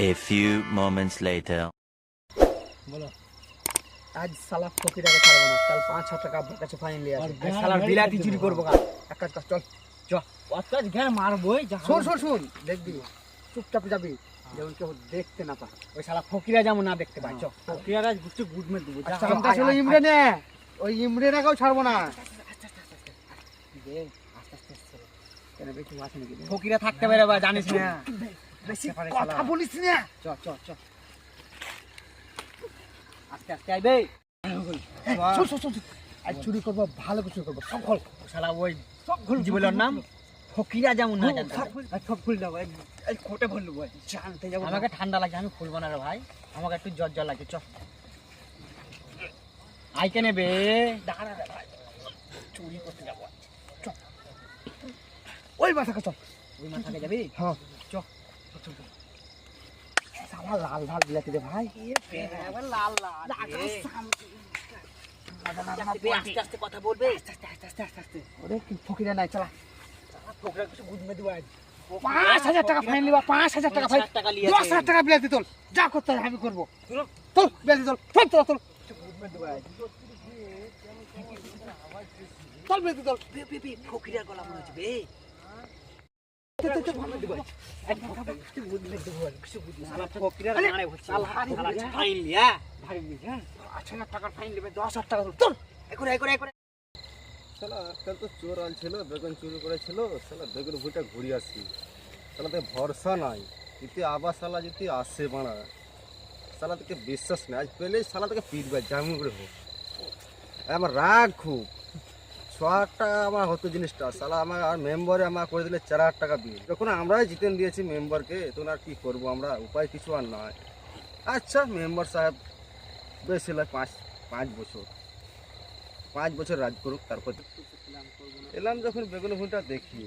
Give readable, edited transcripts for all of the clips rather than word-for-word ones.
A few moments later. বলো আজ সালা ফকিরাকে ছাড়বো না, কাল 5,000 টাকা আপনার কাছে ফাইন নিয়ে আসি। আজ সালা বিলাতি চুরি করবো কাল। এক কাজ কর, চল চল অত্যাজ ঘ্যাঁ মারবই। শোন শোন শোন, দেখবি চুপচাপ যাবি, যেমন কেউ দেখতে না পায়। ওই সালা ফকিরা যেমন না দেখতে পায়। চল ফকিরা গুষ্টি গুড মে দেবো। চামটা ছিল ইমরানে, ওই ইমরানকেও ছাড়বো না। ফকিরা থাকতে পারে বা জানিস না, বেশি কথা বলিস না। চল চল চল আস্তে আস্তে আইবে। চল চল চল, আজ চুরি করবো, ভালো করে চুরি করবো। সব খোল শালা, ওই সব খোল। জীবনের নাম ফকিরা যেমন না জানতে সব খুল যাবো। এই কোটে ভরলু ভাই, জানতে যাবো। আমাকে ঠান্ডা লাগে, আমি খুলবো না রে ভাই, আমাকে একটু জ্বর জ্বর লাগে। চল আইকে নেবে, দাঁড়া রে ভাই, চুরি করতে যাবো। চল ওই মাথাকে, চল ওই মাথাকে যাবি। হ্যাঁ চল চল। সালা লাল লাল বিলাতি রে ভাই, লাল লাল আস্তে আস্তে কথা বলবে। আস্তে আস্তে আস্তে আস্তে। ওরে কি ফকিরা নাই, চলা ফকিরা কিছু গুদ মে দিব। আজ 5,000 টাকা ফাইন লিবা, 5,000 টাকা ফাইন, 10,000 টাকা বিলাতি তোল, যা করতে হয় আমি করবো। তোল বিলাতি তোল, তোল তোল তোল, গুদ মে দিব। আজ তোল বিলাতি তোল। বে ফকিরা গলা মনে হচ্ছে বে। চোর আনছিল, বেগুন চুরি করেছিল, সালা বেগুন ভুইটা ঘুরে আসি, সালা তো ভরসা নাই। যদি আবার সালা যদি আসে মানা, সালা থেকে বিশ্বাস নেই। আজ পেলে সালা থেকে পিটবে জামিন করে হোক। আমার রাগ খুব। 6,000 টাকা আমার হতো জিনিসটা, সালা আমার আর মেম্বারে আমার করে দিলে 4,000 টাকা বিল। যখন আমরাই জিতেন দিয়েছি মেম্বারকে, তখন আর কি করবো আমরা, উপায় কিছু আর নয়। আচ্ছা মেম্বার সাহেব বেশি হলে 5 বছর 5 বছর রাজ করুক, তারপর এলাম যখন বেগুন ভুঁটা দেখি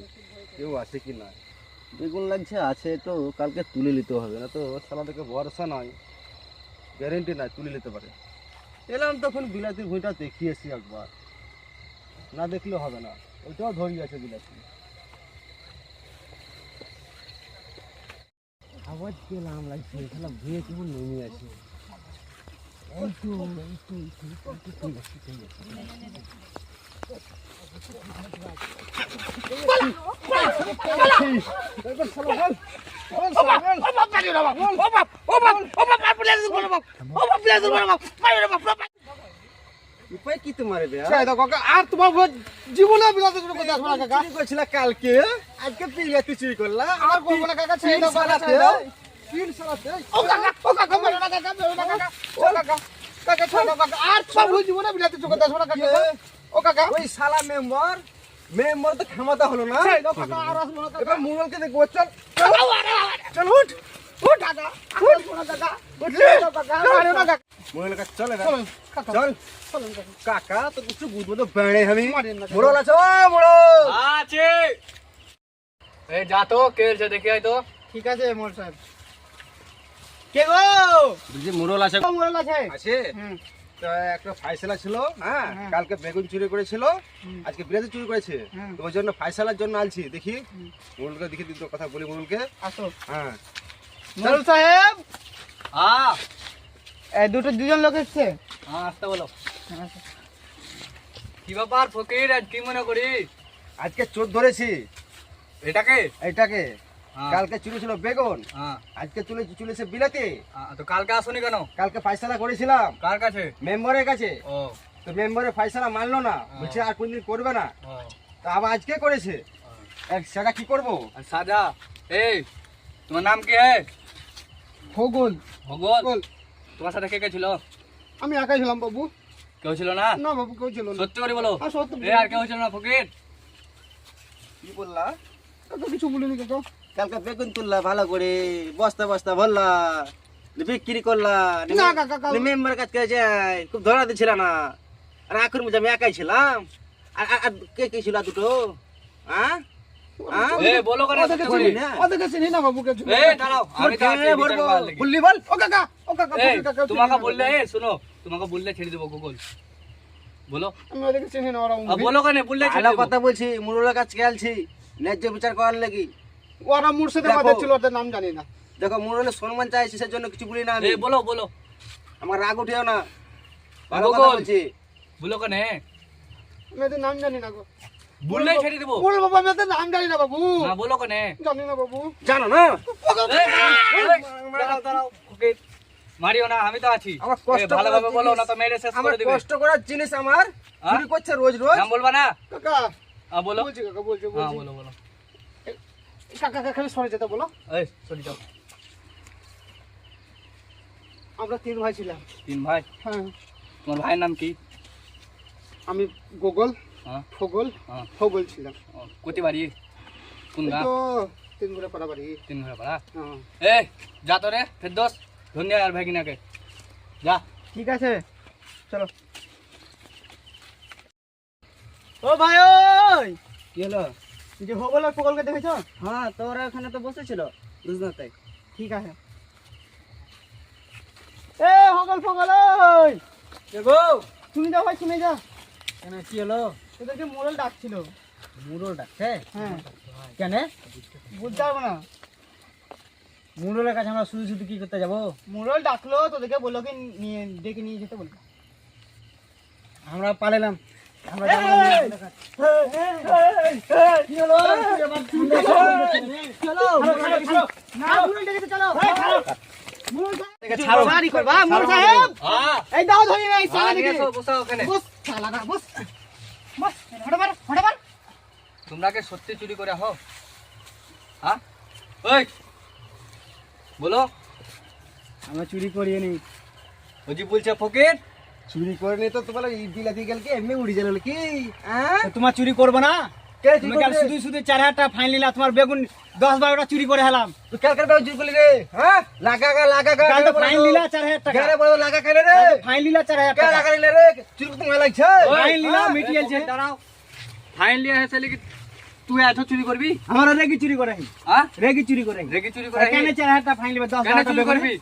কেউ আছে কি না। বেগুন লাগছে আছে তো, কালকে তুলে নিতে হবে, না তো সালা থেকে ভরসা নয়, গ্যারেন্টি নাই তুলে নিতে পারে। এলাম তখন বিলাতির ভুঁটা দেখিয়েছি একবার, না দেখলে হবে না, ওইটাও ধরিয়ে আছে বিলাতি। আবার গেলাম লাগছে, খেলা ভুয়ে কেমন নেমে আছে। উপায় কি তোমার আর তোমার জীবনে বিলাতে চুরি করতে আসবো না কাকা। চুরি করছিল কালকে, আজকে বিলাতি চুরি করলা। আর করবো না কাকা, ছেড়ে দাও কাকা, ছেড়ে দাও। তিন সালাতে ও কাকা, ও কাকা বেরো না কাকা, বেরো না কাকা, ও কাকা কাকা ছেড়ে দাও কাকা। আর সব জীবনে বিলাতি চুরি করতে আসবো না কাকা। ও কাকা ওই শালা মেম্বার তো ক্ষমতা হলো না। ছেড়ে দাও কাকা, আর আসবো না কাকা। এবার মুরলকে দেখবো। চল চল উঠ উঠ কাকা, উঠ না কাকা, উঠ কাকা, আরে না কাকা। মুরল কাকা চলে না, চল কাকা তো কিছু বুঝবো তো বেড়ে। আমি মুরল আছো, মুরল আছে। এই যা তো কেলছে দেখি আই তো। ঠিক আছে মোর সাহেব। কে গো? বুঝি মুরল আছে, মোরল আছে আছে। তো একটা ফাইসলা ছিল, হ্যাঁ কালকে বেগুন চুরি করেছিল, আজকে বিলাতি চুরি করেছে, তো ওই জন্য ফাইসলার জন্য আনছি। দেখি মুরলকে দেখি, দুটো কথা বলি মুরলকে। আসো। হ্যাঁ মোরল সাহেব। হ্যাঁ এই দুজন লোক এসেছে। হ্যাঁ আসতে বলো। কি ব্যাপার ফকির, আজ কি মনে করি? আজকে চোর ধরেছি। এটাকে এটাকে হ্যাঁ। কালকে চুরি ছিল বেগুন, হ্যাঁ আজকে চুলেছে বিলাতি। তো কালকে আসনি কেন? কালকে ফাইসলা করেছিলাম কার কাছে? মেম্বারের কাছে, ও তো মেম্বারের ফাইসলা মানলো না, বলছে আর কোনদিন করবে না। ও তো আবার আজকে করেছে, সেটা কি করবো? আর সাজা, এই তোমার নাম কি? ভূগোল। ভগল। তোমার সাথে কে কে ছিল? আমি একাই ছিলাম বাবু। কেউ ছিল না? না বাবু কেউ ছিল না। সত্যি করে বলো। আর সত্যি এই আর কেউ ছিল না ফকির? কি বললা? কাকা কিছু বলিনি কাকা। কালকে বেগুন তুললা ভালো করে, বস্তা বস্তা ভরলা, বিক্রি করলা, না কাকা, কাল- মেম্বার কাজ করে যায়, খুব ধরা দিছিল না। আর এখন বুঝে আমি একাই ছিলাম। আর কে কে ছিল দুটো? হ্যাঁ এই বলো কেন? ওদেরকে সত্যি করে। চিনি না, ওদেরকে চিনি না বাবু, কেউ চিনি না। এই দাঁড়াও, আমি তো আছি বিচার করার লাগি। বললি বল। ও কাকা, ও কাকা, এই বলি কাকা, তোমাকে বললে, এই শোনো, তোমাকে বললে ছেড়ে দেবো গুগল। বলো আমি ওদেরকে চিনি না, ওরা বলো কেন বললে ছেড়ে ভালো দেবো। কথা বলছি, মুরুলের কাছে গেলছি ন্যায্য বিচার করার লাগি। ওরা মুর্শিদের দেখো। মাথায় ছিল, ওদের নাম জানি না। দেখো মোড়লে সম্মান চাইছি সেজন্য কিছু বলি না আমি। এ বলো বলো আমার রাগ উঠেও না, ভালো গগন। কথা বলছি। বলো কেনে আমি এদের নাম জানি না গো। বললেই ছেড়ে দেবো বল বাবু, আমি এদের নাম জানি না বাবু, না বলো কেনে জানি না বাবু। জানো না দাঁড়াও দাঁড়াও ওকে মারিও না, আমি তো আছি। আমার কষ্ট এ, ভালোভাবে করার বলো জিনিস, না তো মেরে শেষ আমার করে দিবে। কষ্ট করার জিনিস আমার হ্যাঁ? চুরি করছে রোজ রোজ। নাম বলবা না? কাকা বলো। বলছি, কাকা বলছি হ্যাঁ বলছি। বলো বলো। কাকা কাকা খালি সরে যেতে বলো। এই চলে যাও। আমরা 3 ভাই ছিলাম। 3 ভাই। হ্যাঁ, তোমার ভাইয়ের নাম কি? আমি গোগল, হ্যাঁ ফগল, হ্যাঁ। ফগল ছিলাম। কোটি বাড়ি কোন এই গাঁ? তো 3 ঘরে পারাবাড়ি। 3 ঘর পাড়া। হ্যাঁ, এ যা তো রে ফেরদৌস, ধন্যবাদ আর ভাগিনাকে যা। ঠিক আছে, চলো। ও ভাই ওই, কি হলো? এই যে ফগল আর ফগলকে দেখেছো? হ্যাঁ, তো ওরা ওখানে তো বসেছিল বুঝতে। ঠিক আছে। এ ফগল ফগল ওই, দেখো শুনে যাও ভাই, শুনে যা। কেন কি হলো? তোদেরকে মোড়ল ডাকছিল। মুরল ডাকছে হ্যাঁ, কেন? বুঝতে পারবো না। মুরলের কাছে আমরা শুধু শুধু কি করতে যাবো? মোড়ল ডাকলো, তোদেরকে বললো কি নিয়ে ডেকে নিয়ে যেতে বললো। আমরা পালালাম। আমরা এই, যাবো না। কি হলো? চলো, না, মোড়ল ডেকেছে, চলো। মোড়ল ছাড়ো। বাড়ি করবা, মোড়ল সাহেব। হ্যাঁ এই দাও ধরি না, এই শালা নিয়ে দিকে। এসো, বসাও ওখানে। বস, শালাটা, বস। বস, হটে মার, হটে মার। তোমরা কি সত্যি চুরি করে হও? হ্যাঁ ওই বলো। আমরা চুরি করিয়ে নি। ওজি বলছে ফকির। চুরি করে নি তো তোমার বিলাতি গেলকে এমনি উড়ি গেল কি? তোমার চুরি করবো না? কে তুমি কাল শুধু শুধু 4000 টাকা ফাইন নিলা, তোমার বেগুন 10-12টা চুরি করে হেলাম। তুই কালকের বেলা চুরি করলি রে? হ্যাঁ, লাগা কাল তো ফাইন নিলা 4000 টাকা। গারে বড় লাগা খেলে রে? কাল তো ফাইন নিলা 4000 কে টাকা। লাগা নিলে রে? চুরি করতে মেলা লাগছে। ফাইন নিলা হ্যাঁ? মিটিয়েছে। দাঁড়াও, ফাইন লিয়ে এসে লিখি তুই এত চুরি করবি? আমার রেগি চুরি করে, হ্যাঁ রেগি চুরি করে। রেগে চুরি করে কেন 4000 টাকা ফাইন নিবে? কেন 10,000 টাকা চুরি করবি?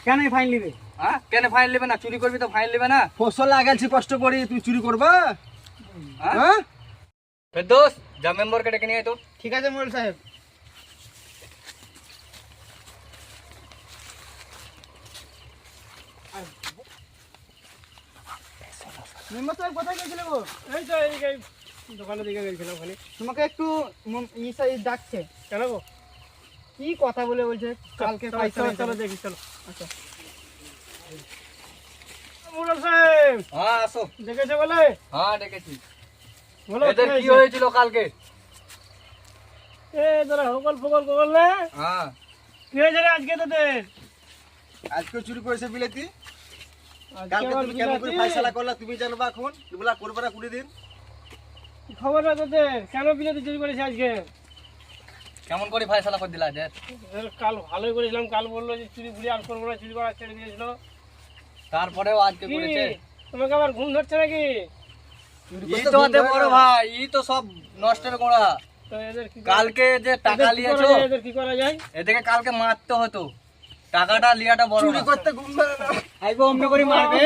কেন ফাইন নিবে? হ্যাঁ কেন ফাইন নেবে না? চুরি করবি তো ফাইন নেবে না? ফসল লাগাইছি কষ্ট করি, তুই চুরি করবা? হ্যাঁ হ্যাঁ? ফেরদৌস যা মেম্বারকে ডেকে নিয়ে আয় তো। ঠিক আছে মোড়ল সাহেব। মেম্বার সাহেব কোথায় গেছিলে গো? এই তো এই দোকানের দিকে গেছিলাম ওখানে। তোমাকে একটু ইসা ডাকছে। কেন গো? কি কথা বলে বলছে কালকে পয়সা চলো দেখি, চলো। আচ্ছা মোড়ল সাহেব হ্যাঁ আসো। দেখেছে বলে? হ্যাঁ ডেকেছি। বলো এদের কি হয়েছিল কালকে? এ তোরা হকল ফকল কল না, হ্যাঁ কি হয়েছে রে আজকে তোদের? আজকে চুরি করেছে বিলাতি। কালকে তুমি কেমন করে ফয়সালা করলা তুমি জানবা এখন? তুমি বলা করবে না কুড়ি দিন। খবর না তোদের, কেন বিলেতি চুরি করেছে আজকে? কেমন করে ফয়সালা করে দিলা যে? কাল ভালোই করেছিলাম, কাল বললো যে চুরি ঘুরি আর করবো না, চুরি করা ছেড়ে দিয়েছিল। তারপরেও আজকে কি করেছে। তোমাকে আবার ঘুম ধরছে নাকি? ই তো ওদের বড় ভাই, ই তো সব নষ্টের গোড়া। তো এদের কি কালকে যে টাকা লিয়েছো, এদের কি করা যায়? এদেরকে কালকে মারতে হতো। টাকাটা লিয়াটা বড় চুরি না। করতে ঘুম ধরে না। আইবো অমনি করে মারবে।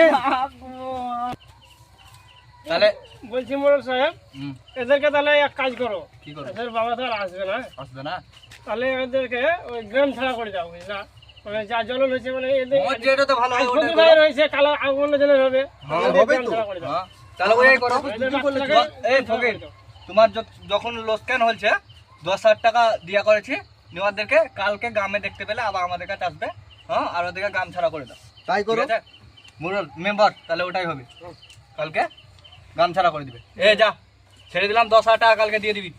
তাহলে বলছি মোড়ল সাহেব, হুম, এদেরকে তাহলে এক কাজ করো, কি করবো? এদের বাবা তো আর আসবে না, আসবে না? তাহলে এদেরকে ওই গ্রাম ছাড়া করে দাও, বুঝলা? মানে যা জ্বলন হয়েছে, মানে এদের ওর যেটা তো ভালো আজ হয় ওটাই ফকির করো। ভাই রয়েছে, কালো অন্য জনের হবে, হ্যাঁ, এদের হবে গ্রাম তো। ছাড়া করে দাও। হ্যাঁ, তাহলে ওই করো। এদের বাচ্চাটাকে এই ফকির, তোমার যখন লোকসান হয়েছে 10,000 টাকা দিয়া করেছি, নেওয়াদেরকে কালকে গ্রামে দেখতে পেলে আবার আমাদের কাছে আসবে। হ্যাঁ, আর ওদেরকে গ্রাম ছাড়া করে দাও। তাই ঠিক করো। আছে? মোড়ল মেম্বার তাহলে ওটাই হবে। কালকে গ্রাম ছাড়া করে দিবে। এ যা ছেড়ে দিলাম, 10,000 টাকা কালকে দিয়ে দিবি।